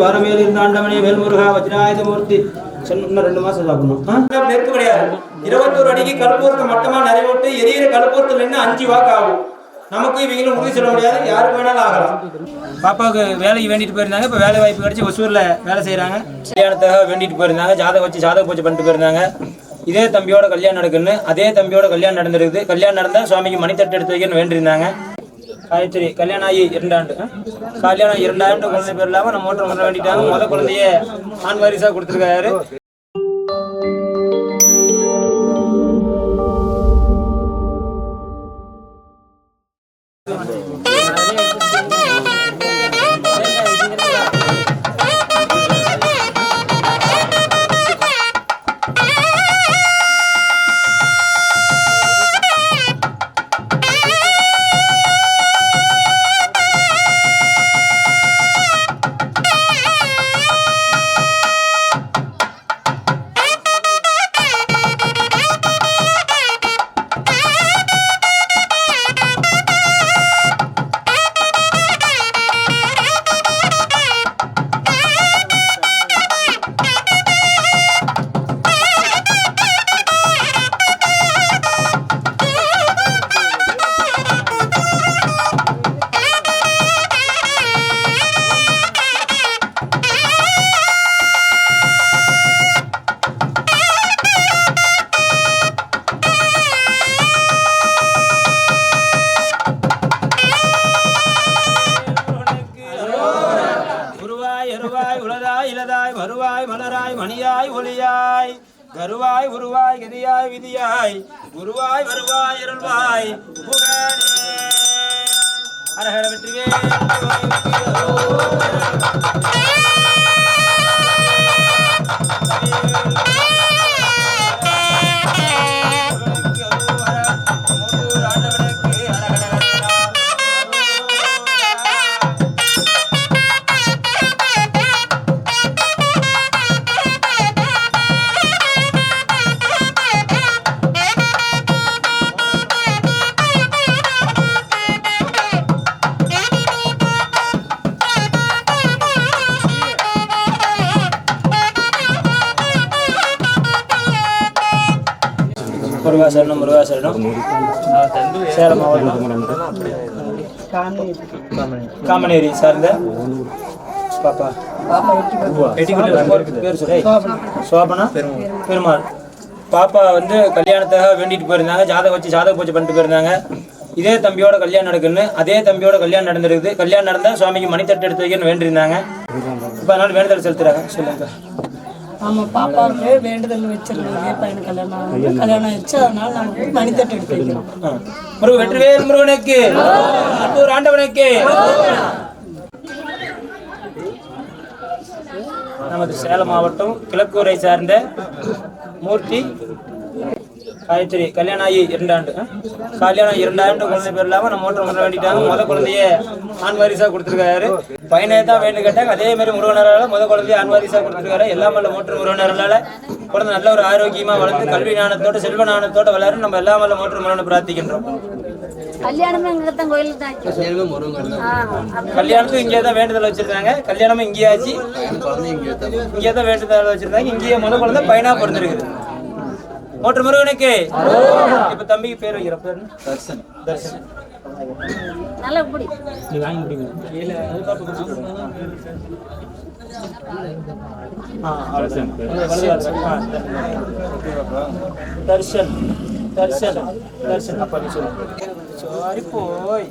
வாரமேல் இருந்த ஆண்டவனே வேல்முருகா வஜ்ராயுதமூர்த்தி இன்னும் 2 மாசம் சாப்பிடணும். நெருக்கு கிடையாது. 21 அடிக்கு கல்பூரத்தை மட்டமா நிறைவேட்டு எரியிற கல்பூரத்துல இருந்து 5 வாக்கு ஆகும். நமக்கு இவங்களும் உறுதி சொல்ல முடியாது, யாருக்கு வேணாலும் ஆகலாம். பாப்பாவுக்கு வேலைக்கு வேண்டிட்டு போயிருந்தாங்க. இப்போ வேலை வாய்ப்பு கிடைச்சி ஒசூரில் வேலை செய்கிறாங்க. கல்யாணத்தாக வேண்டிட்டு போயிருந்தாங்க. ஜாதகம் வச்சு ஜாதக பூஜை பண்ணிட்டு போயிருந்தாங்க. இதே தம்பியோட கல்யாணம் நடக்குன்னு அதே தம்பியோட கல்யாணம் நடந்திருக்குது. கல்யாணம் நடந்தால் சுவாமிக்கு மணித்தட்டு எடுத்து வைக்கணும்னு வேண்டியிருந்தாங்க. காயத்ரி கல்யாணம் ஆகி 2 ஆண்டு. கல்யாணம் 2 ஆண்டு குழந்தை பேர் இல்லாமல் நம்ம ஓட்டர் முறை வேண்டிட்டாங்க. முதல் குழந்தைய ஆண் வாரிசாக கொடுத்துருக்காரு. வருவாய் மலராய் மணியாய் ஒளியாய் கருவாய் உருவாய் கதியாய் விதியாய் குருவாய் வருவாய் அருள்வாய் புகழே அரஹர வெற்றிவேல் முருகாசரணம் முருகாசரணம். சேலம் மாவட்டம் காமனேரி சார்ந்த பாப்பா சோபனா பெருமாள் பாப்பா வந்து கல்யாணத்தாக வேண்டிட்டு போயிருந்தாங்க. ஜாதகம் வச்சு ஜாதக பூஜை பண்ணிட்டு போயிருந்தாங்க. இதே தம்பியோட கல்யாணம் நடக்குன்னு அதே தம்பியோட கல்யாணம் நடந்திருக்குது. கல்யாணம் நடந்தால் சுவாமிக்கு மணித்தட்டு எடுத்து வைக்கணும்னு வேண்டியிருந்தாங்க. இப்போ அதனால வேண்டுதல் செலுத்துறாங்க. சொல்லுங்க. ஆமாம், பாப்பாவுக்கு வேண்டுதல் வச்சிருந்தோம். பையனுக்கு கல்யாணம் ஆயிடுச்சு. அதனால நாங்கள் மணித்தட்டு எடுத்து வைக்கிறோம். முருக வெற்றிவேல் முருகனுக்கு ஆண்டவனுக்கு. நமது சேலம் மாவட்டம் கிழக்கூரை சார்ந்த மூர்த்தி காயத்ரி கல்யாணம் ஆகி 2 ஆண்டு. கல்யாணம் 2 ஆண்டு குழந்தை பேர் இல்லாமல் நம்ம ஓட்டர் முறை வேண்டிட்டாங்க. முதல் குழந்தைய ஆண் வாரிசாக கொடுத்துருக்காரு. பையனை தான் வேண்டு கேட்டாங்க. அதே மாதிரி முருகனரால் முதல் குழந்தைய ஆண் வாரிசாக கொடுத்துருக்காரு. எல்லாம் வல்ல மோட்டர் முருகனரால் குழந்தை நல்ல ஒரு ஆரோக்கியமாக வளர்ந்து கல்வி ஞானத்தோட செல்வ ஞானத்தோட வளரும். நம்ம எல்லாம் வல்ல மோட்டர் முருகனை பிரார்த்திக்கின்றோம். கல்யாணத்தும் இங்கே தான் வேண்டுதல் வச்சிருக்காங்க. கல்யாணமும் இங்கேயே ஆச்சு. இங்கே தான் வேண்டுதல் வச்சிருக்காங்க. இங்கேயே முதல் குழந்தை பையனா பிறந்திருக்குது. மோட்டர் முருகனுக்கு. இப்ப தம்பிக்கு பேர் வைக்கிற பேர் தர்ஷன். தர்ஷன் நல்லா புடி நீ வாங்கி முடிங்க. கீழ அது பாத்து குடிச்சிடுங்க. தர்ஷன் தர்ஷன் தர்ஷன் தர்ஷன் அப்பா நீ சொல்லு. சாரி போய்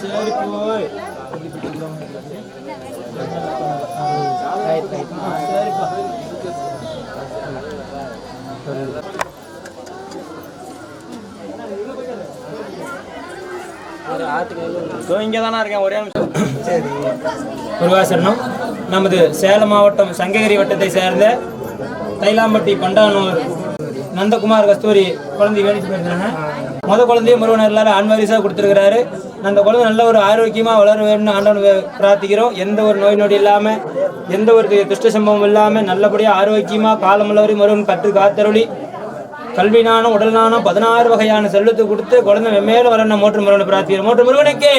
சரி போய் இங்கதானா இருக்கேன். ஒரே நிமிஷம். முருகாசரணம். நமது சேலம் மாவட்டம் சங்ககிரி வட்டத்தை சேர்ந்த தைலாம்பட்டி பண்டானூர் நந்தகுமார் கஸ்தூரி குழந்தை வேண்டிட்டு போயிருக்காங்க. குழந்தைய முருகனர்களால் ஆண் வாரிசாக கொடுத்துருக்கிறாரு. அந்த குழந்தை நல்ல ஒரு ஆரோக்கியமாக வளர வேணும்னு ஆண்டவன் பிரார்த்திக்கிறோம். எந்த ஒரு நோய் நொடி இல்லாமல், எந்த ஒரு துஷ்ட சம்பவம் இல்லாமல் நல்லபடியாக ஆரோக்கியமாக காலமுள்ளவரை முருகன் கற்று காத்தருளி கல்வி நாணம், உடல் நாணம், 16 வகையான செல்வத்தை கொடுத்து குழந்தை வெம்மேலும் வரணும். மோட்டு முருகனை பிரார்த்திக்கிறோம். மோட்டு முருகனுக்கு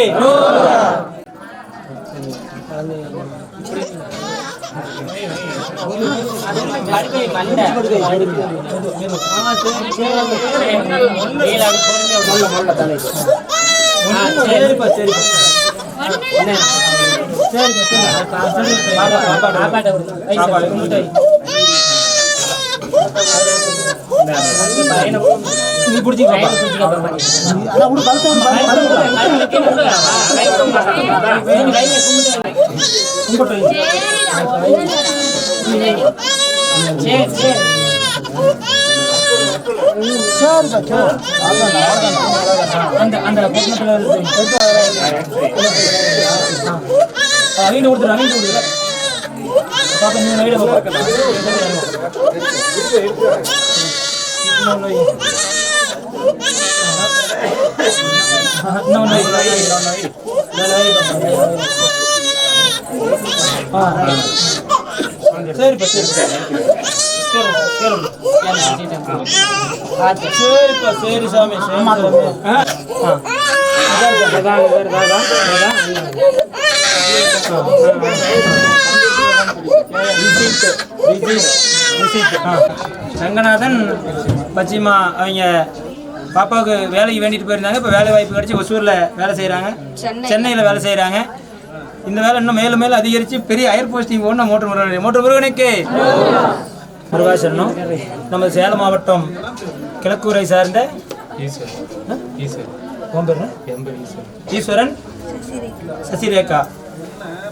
சரி சாமி. ரங்கநாதன் பச்சிமா அவங்க பாப்பாவுக்கு வேலைக்கு வேண்டிட்டு போயிருந்தாங்க. இப்போ வேலை வாய்ப்பு கிடைச்சி ஒசூரில் வேலை செய்கிறாங்க, சென்னையில் வேலை செய்கிறாங்க. இந்த வேலை இன்னும் மேலும் மேலும் அதிகரித்து பெரிய ஹையர் போஸ்டிங் போகணும். மோட்டு முருகனுக்கு முருகாசரணம். நம்ம சேலம் மாவட்டம் கிழக்கூரை சார்ந்த ஈஸ்வரன் சசிரேகா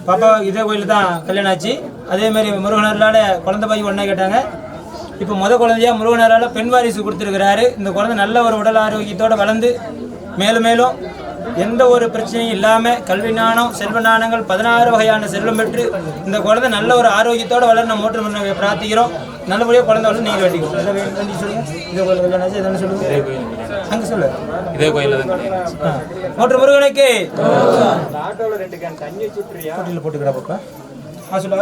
பாப்பா இதே கோயிலில் தான் கல்யாணம் ஆச்சு. அதேமாதிரி முருகனர்களால் குழந்தை பாக்கி ஒன்றா கேட்டாங்க. இப்போ குழந்தையா முருகனரால் பெண் வாரிசு கொடுத்துருக்கிறாரு. இந்த குழந்தை நல்ல ஒரு உடல் ஆரோக்கியத்தோடு வளர்ந்து மேலும் மேலும் எந்த ஒரு பிரச்சனையும் இல்லாமல் கல்வி நாணம், செல்வ நாணங்கள் 16 வகையான செல்வம் பெற்று இந்த குழந்தை நல்ல ஒரு ஆரோக்கியத்தோடு வளர நம்ம மோட்டு பிரார்த்திக்கிறோம். நல்லபடியாக குழந்தை வளர்ந்து நீங்கள் வேண்டிக்கோ. நல்லா வேண்டி சொல்லுங்கள். இதே கோயில் கல்யாணம் எதுன்னு சொல்லுங்கள். அங்கே சொல்லு. இதே கோயிலில் தான் மோட்டு முருகனுக்கு ஆட்டோவில் 2 கேன் தண்ணி வச்சுட்டு போட்டுக்கிறா பாப்பா. சொல்லு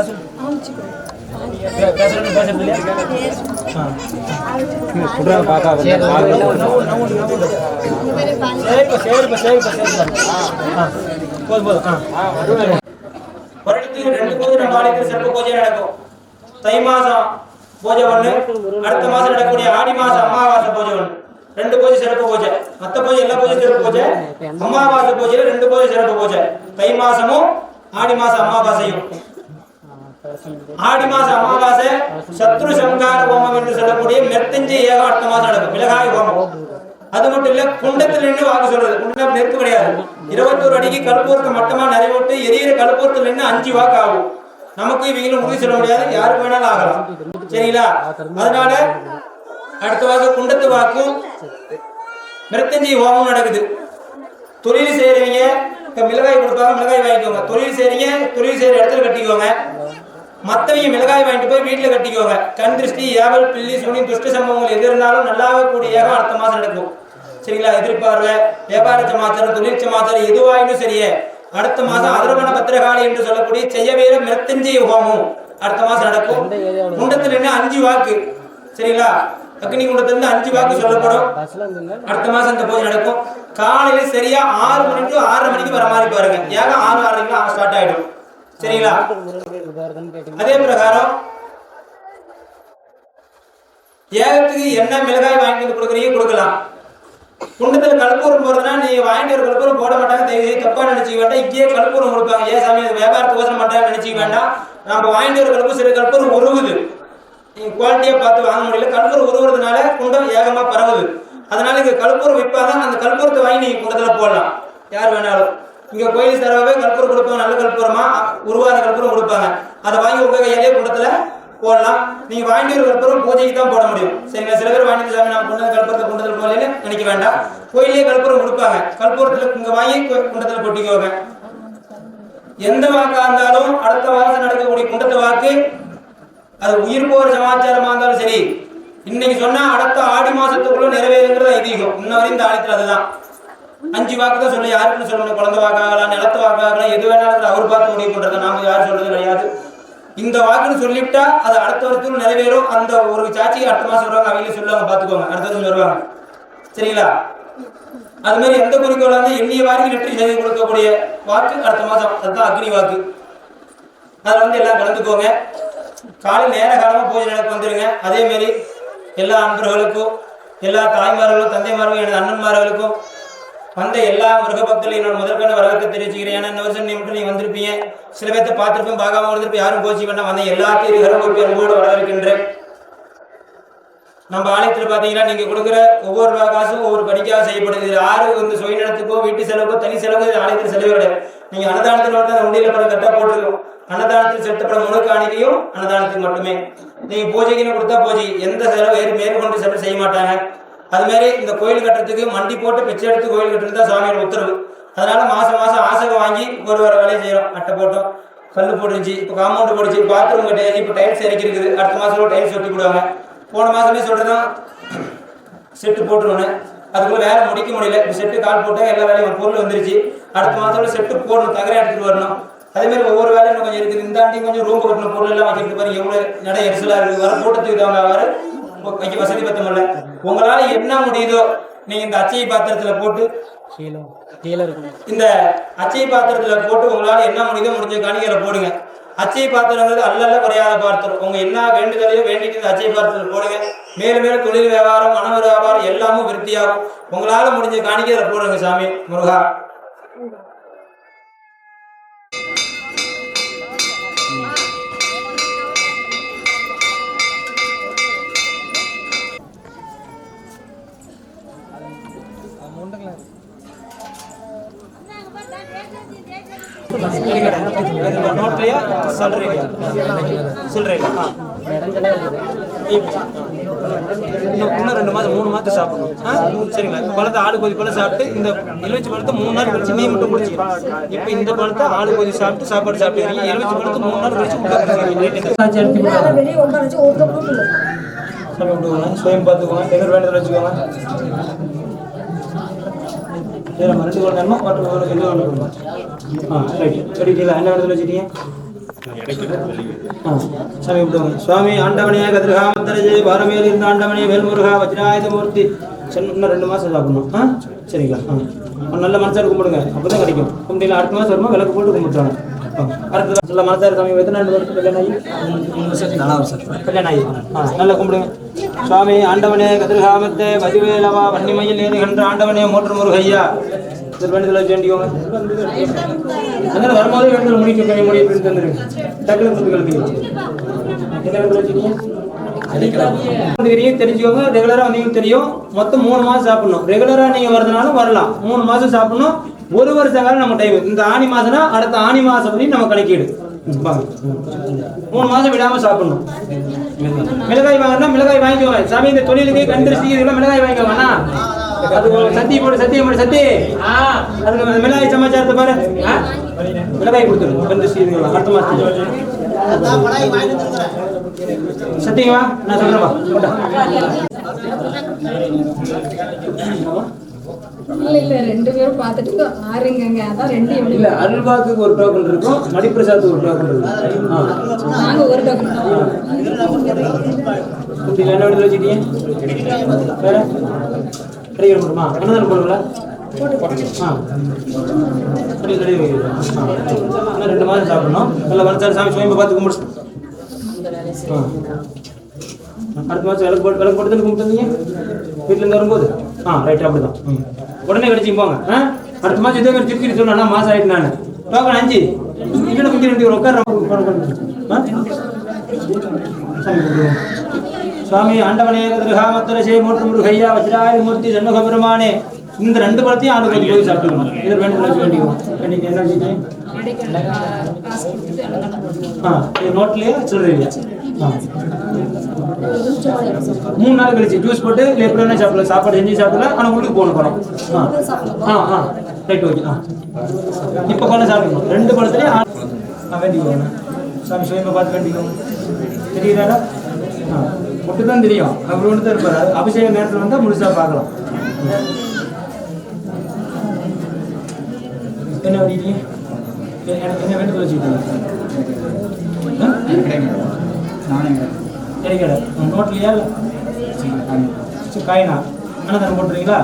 தை மாசம் பூஜை ஒண்ணு, அடுத்த மாசம் நடக்கக்கூடிய ஆடி மாசம் அமாவாசை பூஜை ஒண்ணு. 2 பூஜை சிறப்பு பூஜை. மற்ற பூஜை எல்லா பூஜை சிறப்பு பூஜை. அமாவாசை பூஜையில 2 பூஜை சிறப்பு பூஜை. தை மாசமும் ஆடி மாசம் அமாவாசையும். ஆடி மாச அமாவாசை சத்ரு சம்கார ஹோமம் என்று சொல்லக்கூடிய மெர்த்தஞ்சி ஏகம் அடுத்த மாசம் நடக்கும். மிளகாய் ஹோமம். அது மட்டும் இல்ல, குண்டத்தில் நின்று வாக்கு சொல்றது. குண்டம் நெருப்பு கிடையாது. 21 அடிக்கு கற்பூரத்தை மட்டமா நிறைவிட்டு எரியிற கற்பூரத்தில் நின்று 5 வாக்கு ஆகும். நமக்கு இவங்களும் உறுதி சொல்ல முடியாது, யாருக்கு வேணாலும் ஆகலாம். சரிங்களா? அதனால அடுத்த வாக்கு குண்டத்து வாக்கும் மெர்த்தஞ்சி ஹோமம் நடக்குது. தொழில் செய்யறவங்க மிளகாய் கொடுப்பாங்க, மிளகாய் வாங்கிக்கோங்க. தொழில் செய்றீங்க, தொழில் செய்யற இடத்துல கட்டிக்கோங்க. மற்றவங்க மிளகாய் வாங்கிட்டு போய் வீட்டில் கட்டிக்கோங்க. கண் திருஷ்டி, ஏவல், பில்லி, சுனி, துஷ்ட சம்பவங்கள் எது இருந்தாலும் நல்லாவே கூடிய ஏகம் அடுத்த மாசம் நடக்கும். சரிங்களா? எதிர்பார்வை, வியாபார சமாச்சாரம், தொழில் சமாச்சாரம் எதுவாயினும் சரியே அடுத்த மாசம் அதர்வண பத்திரகாளி என்று சொல்லக்கூடிய செய்யவேற மிருத்தஞ்சை ஹோமம் அடுத்த மாசம் நடக்கும். குண்டத்தில் நின்று 5 வாக்கு. சரிங்களா? அக்னி குண்டத்திலிருந்து 5 வாக்கு சொல்லப்படும். அடுத்த மாசம் இந்த பூஜை நடக்கும். காலையில சரியா 6 மணி to 6:30 மணிக்கு வர மாதிரி பாருங்க. ஏகம் 6:30 ஸ்டார்ட் ஆயிடும். சரிங்களா? அதே பிரகாரம் ஏகத்துக்கு என்ன மிளகாய் வாங்கிட்டு வந்து கொடுக்குறீங்க கொடுக்கலாம். குண்டத்தில் கற்பூரம் போறதுன்னா நீங்க வாங்கிட்டு ஒரு கற்பூரம் போட மாட்டாங்க, தப்பா நினைச்சிக்க வேண்டாம். இங்கேயே கற்பூரம் கொடுப்பாங்க. ஏன் சாமி வியாபாரத்துக்கு ஓசர மாட்டாங்க நினைச்சிக்க வேண்டாம். நம்ம வாங்கிட்டு ஒரு கற்பூரம் சில கற்பூரம் உருகுது, நீங்க குவாலிட்டியா பார்த்து வாங்க முடியல. கற்பூரம் உருவுறதுனால குண்டம் ஏகமா பரவுது. அதனால இங்க கற்பூரம் விற்பாங்க. அந்த கற்பூரத்தை வாங்கி நீங்க குண்டத்துல போடலாம், யார் வேணாலும். இங்க கோயில் தரவே கற்பூரம் கொடுப்பாங்க, நல்ல கற்பூரமா உருவான கற்பூரம் கொடுப்பாங்க. அதை வாங்கி உங்க கையிலேயே குண்டத்துல போடலாம். நீங்க வாங்கிட்டு ஒரு கற்பூரம் பூஜைக்கு தான் போட முடியும். சரிங்களா? சில பேர் வாங்கிட்டு சாமி நம்ம கொண்டு கற்பூரத்தை குண்டத்துல போடலன்னு நினைக்க வேண்டாம். கோயிலே கற்பூரம் கொடுப்பாங்க. கற்பூரத்துல இங்க வாங்கி குண்டத்துல கொட்டிக்கோங்க. எந்த வாக்கா இருந்தாலும் அடுத்த வாசம் நடக்கக்கூடிய குண்டத்தை வாக்கு, அது உயிர் போற சமாச்சாரமா இருந்தாலும் சரி, இன்னைக்கு சொன்னா அடுத்த ஆடி மாசத்துக்குள்ள நிறைவேறுங்கிறது ஐதீகம். இன்ன வரையும் இந்த ஆலயத்துல அதுதான் 5 வாக்கு தான் சொல்ல. யாருக்குன்னு சொல்லணும், குழந்தை வாக்காகலாம், நிலத்து வாக்காகலாம், எது வேணாலும் அவர் பார்த்து முடிவு பண்றது. நாம யாரும் சொல்றது கிடையாது. இந்த வாக்குன்னு சொல்லிவிட்டா அது அடுத்த வருஷத்துக்கு நிறைவேறும். அந்த ஒரு சாட்சிக்கு அடுத்த மாசம் வருவாங்க, அவங்களே சொல்லுவாங்க, பாத்துக்கோங்க, அடுத்த வருஷம் வருவாங்க. சரிங்களா? அது மாதிரி எந்த குறிக்கோளா இருந்தால் எண்ணிய வாரிக்கு வெற்றி செய்து கொடுக்கக்கூடிய வாக்கு அடுத்த மாசம், அதுதான் அக்னி வாக்கு. அதில் எல்லாம் கலந்துக்கோங்க. காலை நேர காலமாக பூஜை நடக்க வந்துடுங்க. அதே மாதிரி எல்லா அன்பர்களுக்கும், எல்லா தாய்மார்களும், தந்தைமார்களும், எனது அண்ணன்மார்களுக்கும் வந்த எல்லா மிருக பக்தர்களையும் என்னோட முதற்கொண்ட வரவேற்க தெரிவிச்சுக்கிறேன். ஏன்னா இந்த வருஷம் நீ மட்டும் நீ வந்திருப்பீங்க, சில பேர்த்த பார்த்துருப்பேன், பார்க்காம வந்திருப்பேன், யாரும் கோச்சி பண்ண வந்த எல்லாத்தையும் கரங்கொப்பி அன்போடு வரவேற்கின்றேன். நம்ம ஆலயத்தில் பார்த்தீங்கன்னா நீங்கள் கொடுக்குற ஒவ்வொரு ரூபா காசும் ஒவ்வொரு படிக்காக செய்யப்படுது. யாரும் இந்த சுயநலத்துக்கோ வீட்டு செலவுக்கோ தனி செலவு ஆலயத்தில் செலவு கிடையாது. நீங்கள் அன்னதானத்தில் வந்து அந்த உண்டியில் படம் கரெக்டாக போட்டுருக்கோம். அன்னதானத்தில் செலுத்தப்படும் முழு காணிக்கையும் அன்னதானத்துக்கு மட்டுமே. நீங்கள் பூஜைக்குன்னு கொடுத்தா பூஜை, எந்த செலவு மேற்கொண்டு செலவு செய்ய மாட்டாங்க. அதுமாரி இந்த கோயில் கட்டுறதுக்கு மண்டி போட்டு பிச்சை எடுத்து கோயில் கட்டுறது தான் சுவாமியோட உத்தரவு. அதனால மாதம் மாதம் ஆசகம் வாங்கி ஒரு வேலையை செய்கிறோம். அட்டை போட்டோம், கல் போட்டுருந்துச்சு, இப்போ காம்பவுண்ட் போட்டுச்சு, பாத்ரூம் கட்டியாச்சு, இப்போ டைல்ஸ் இறக்கிருக்குது. அடுத்த மாதம் டைல்ஸ் ஒட்டி போடுவாங்க. போன மாதமே சொல்கிறதான் செட்டு போட்டுருவோன்னு, அதுக்குள்ளே வேலை முடிக்க முடியல. இப்போ செட்டு கால் போட்டால் எல்லா வேலையும் பொருள் வந்துருச்சு. அடுத்த மாதத்தோட செட்டு போடணும், தகரை எடுத்துகிட்டு வரணும். அதேமாதிரி ஒவ்வொரு வேலையும் இன்னும் கொஞ்சம் இருக்குது. இந்த ஆண்டி கொஞ்சம் ரூம் கட்டணும், பொருள் எல்லாம் வைக்கிறது பாருங்க, எவ்வளோ நடை எரிசலாக இருக்குது. வர கூட்டத்துக்கு தவங்க வைக்க வசதி பத்தமில்ல. உங்களால் என்ன முடியுதோ நீங்கள் இந்த அச்சை பாத்திரத்தில் போட்டு இந்த அச்சை பாத்திரத்தில் போட்டு உங்களால் என்ன முடியுதோ முடிஞ்ச காணிக்கையில் போடுங்க. அச்சை பாத்திரங்கிறது அல்ல குறையாத பாத்திரம். உங்க என்ன வேண்டுதலையும் வேண்டிட்டு இந்த அச்சை பாத்திரத்தில் போடுங்க. மேலும் மேலும் தொழில் வியாபாரம், மன வியாபாரம் எல்லாமும் விருத்தியாகும். உங்களால் முடிஞ்ச காணிக்கையில் போடுங்க. சாமி முருகா. நோட்லையா சில்லறையா? இன்னும் 2 மாதம் 3 மாதம் சாப்பிடணும். சரிங்களா? பழத்தை ஆடு கொதி பழம் சாப்பிட்டு இந்த எலுமிச்சை பழத்தை 3 நாள் கழிச்சு நீ மட்டும் குடிச்சு. இப்போ இந்த பழத்தை ஆடு கொதி சாப்பிட்டு சாப்பாடு சாப்பிட்டு எலுமிச்சை பழத்தை 3 நாள் கழிச்சு சுயம் பார்த்துக்கோங்க. எதிர் வேண்டதில் வச்சுக்கோங்க. சரி, நம்ம 2 கோல் நேரமா வாட்டர் கோல் எது ஒன்று கொடுங்க. ரைட். சரிங்களா? என்ன வேண்டதில் வச்சுட்டீங்க? சாமி விடுவாங்க. சுவாமி ஆண்டவனே கதிர்காமத்தரஜே பாரமேல் இருந்த ஆண்டவனே வேல்முருகா வஜ்ராயுத மூர்த்தி. இன்னும் 2 மாதம் சாப்பிடணும். சரிங்களா? நல்ல மனசாரு கும்பிடுங்க, அப்போ தான் கிடைக்கும். கும்பிட்டு அடுத்த மாதம் வருமா விளக்கு போட்டு கும்பிட்டுறாங்க. அடுத்த நல்ல மனசாரு சாமி எத்தனை வருஷம் கல்யாணம் ஆகி? 4 வருஷம் கல்யாணம் ஆகி. நல்லா கும்பிடுங்க. சுவாமி ஆண்டவனே கதிர்காமத்தை வதிவேலவா வன்னிமையில் ஏறுகின்ற ஆண்டவனே மோற்று முருகையா. வேண்டுதல் வச்சு வேண்டிக்கோங்க. அதனால வரும்போது வேண்டுதல் முடிக்க முடிவு தந்துருங்க. டக்குனு தெரிஞ்சுக்கோங்க. ரெகுலரா வந்தீங்க தெரியும். மொத்தம் 3 மாதம் சாப்பிடணும். ரெகுலரா நீங்க வரதுனாலும் வரலாம். 3 மாதம் சாப்பிடணும். 1 வருஷ காலம் நம்ம டைம். இந்த ஆணி மாசம்னா அடுத்த ஆணி மாசம் வரையும் நம்ம கணக்கீடு. 3 மாதம் விடாம சாப்பிடணும். மிளகாய் வாங்கினா மிளகாய் வாங்கிக்கோங்க. சாமி இந்த தொழிலுக்கு கண்டிருச்சு இதெல்லாம் மிளகாய் வாங்கிக்கோங்கண்ணா. அது சத்தி போடு, சத்தியம் போடு, சத்தி. அதுக்கு மிளகாய் சமாச்சாரத்தை பாரு. மிளகாய் கொடுத்துருங்க. கண்டிருச்சு அடுத்த மாசம் சத்தியமா நான் சொல்றேன்பா. இல்ல 2 பேரும் பார்த்துட்டு ஆறுங்க. அதான் 2 இல்ல அருள்வாக்கு ஒரு டோக்கன் இருக்கும், மணிப்பிரசாத்துக்கு ஒரு டோக்கன் இருக்கும். நாங்க ஒரு டோக்கன் என்ன விடுதலை வச்சுட்டீங்க? வேற கிடைக்கிற முடியுமா? அன்னதானம் போடுங்களா? 2 மாதம் சாப்பிடணும். நல்ல மனசாரி சாமி சுயம்பு பார்த்து கும்பிடு. அடுத்த மாதம் விளக்கு போட்டு கும்பிட்டு வந்தீங்க வீட்டில் இருந்து வரும்போது. ரைட், அப்படிதான். உடனே கடிச்சு போங்க. அடுத்த மாதம் இதே மாதிரி திருப்பி சொன்னா மாதம் ஆயிட்டு நான் டோக்கன் 5 இன்னும் கொஞ்சம் 2 உட்கார. சுவாமி ஆண்டவனே கதிர்காமத்தரசே மோற்று முருகையா வஜ்ராயுத மூர்த்தி சண்முக பெருமானே. இந்த 2 பழத்தையும் ஆடு கொஞ்சம் போய் சாப்பிட்டுக்கணும். இதில் வேண்டுதல் வேண்டிக்கணும். இன்னைக்கு என்ன வச்சுட்டேன்? நோட்லயே சொல்றீங்க. 3 நாள் கழிச்சு ஜூஸ் போட்டு இல்லை எப்படி வேணா சாப்பிடலாம். சாப்பாடு செஞ்சு சாப்பிடலாம். ஆனால் உள்ளுக்கு போகணும் பழம். Right, okay. இப்போ கொண்டு சாப்பிடணும். 2 பழத்துலேயும் வேண்டிக்கோங்க. சாமி சுயமா பார்த்து வேண்டிக்கோங்க. தெரியுதாடா? மட்டும் தான் தெரியும். அப்படி ஒன்று தான் இருப்பார். அபிஷேக நேரத்தில் வந்தால் முழுசாக பார்க்கலாம். என்ன வடிக்கிறீங்க? எனக்கு என்ன வேண்டுதல் வச்சுக்கிட்டீங்க? கிடைக்கடை நோட்லையா இல்லை காயினா அன்னதானம் போட்டுறீங்களா?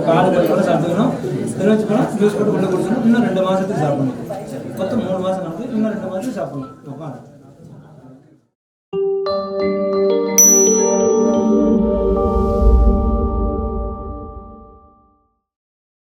காலு கூட சாப்பிட்டுக்கணும். வச்சு போனால் ஜூஸ் போட்டு கொண்டு குடிச்சோன்னா இன்னும் 2 மாதத்துக்கு சாப்பிடணும். மொத்தம் 3 மாதம் நமக்கு இன்னும் 2 மாதத்துக்கு சாப்பிடணும்.